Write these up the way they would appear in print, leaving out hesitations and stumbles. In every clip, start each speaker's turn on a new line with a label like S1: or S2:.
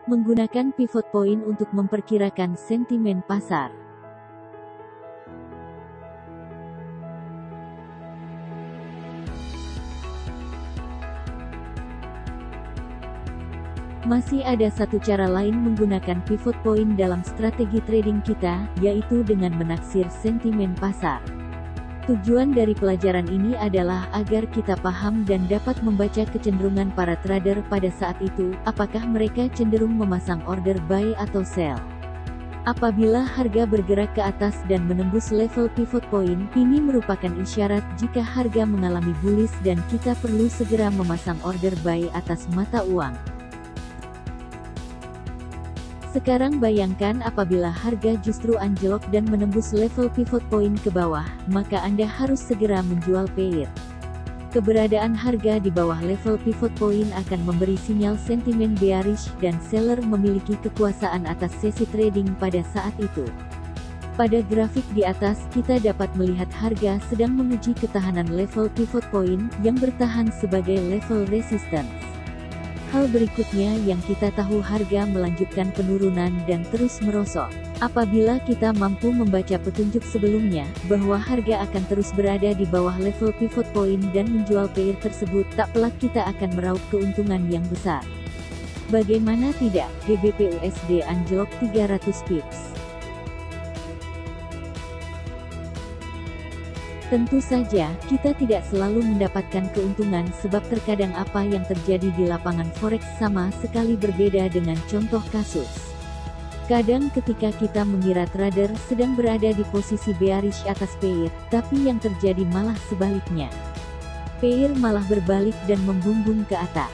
S1: Menggunakan pivot point untuk memperkirakan sentimen pasar. Masih ada satu cara lain menggunakan pivot point dalam strategi trading kita, yaitu dengan menaksir sentimen pasar. Tujuan dari pelajaran ini adalah agar kita paham dan dapat membaca kecenderungan para trader pada saat itu, apakah mereka cenderung memasang order buy atau sell. Apabila harga bergerak ke atas dan menembus level pivot point, ini merupakan isyarat jika harga mengalami bullish dan kita perlu segera memasang order buy atas mata uang. Sekarang bayangkan apabila harga justru anjlok dan menembus level pivot point ke bawah, maka Anda harus segera menjual pair. Keberadaan harga di bawah level pivot point akan memberi sinyal sentimen bearish dan seller memiliki kekuasaan atas sesi trading pada saat itu. Pada grafik di atas kita dapat melihat harga sedang menguji ketahanan level pivot point yang bertahan sebagai level resistance. Hal berikutnya yang kita tahu, harga melanjutkan penurunan dan terus merosot. Apabila kita mampu membaca petunjuk sebelumnya, bahwa harga akan terus berada di bawah level pivot point dan menjual pair tersebut, tak pelak kita akan meraup keuntungan yang besar. Bagaimana tidak, GBP USD anjlok 300 pips. Tentu saja, kita tidak selalu mendapatkan keuntungan sebab terkadang apa yang terjadi di lapangan forex sama sekali berbeda dengan contoh kasus. Kadang ketika kita mengira trader sedang berada di posisi bearish atas pair, tapi yang terjadi malah sebaliknya. Pair malah berbalik dan membumbung ke atas.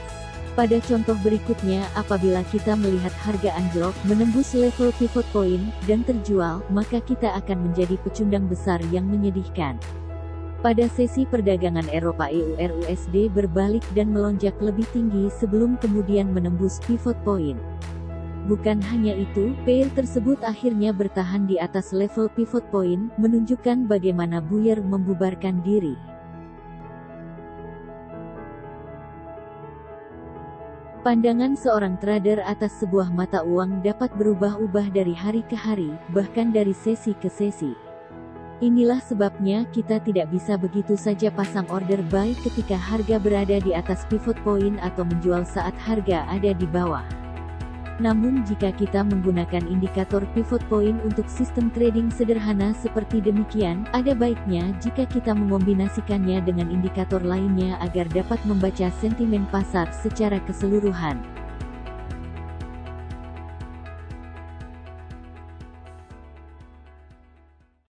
S1: Pada contoh berikutnya, apabila kita melihat harga anjlok, menembus level pivot point, dan terjual, maka kita akan menjadi pecundang besar yang menyedihkan. Pada sesi perdagangan Eropa EUR/USD berbalik dan melonjak lebih tinggi sebelum kemudian menembus pivot point. Bukan hanya itu, pair tersebut akhirnya bertahan di atas level pivot point, menunjukkan bagaimana buyer membubarkan diri. Pandangan seorang trader atas sebuah mata uang dapat berubah-ubah dari hari ke hari, bahkan dari sesi ke sesi. Inilah sebabnya kita tidak bisa begitu saja pasang order buy ketika harga berada di atas pivot point atau menjual saat harga ada di bawah. Namun jika kita menggunakan indikator pivot point untuk sistem trading sederhana seperti demikian, ada baiknya jika kita mengombinasikannya dengan indikator lainnya agar dapat membaca sentimen pasar secara keseluruhan.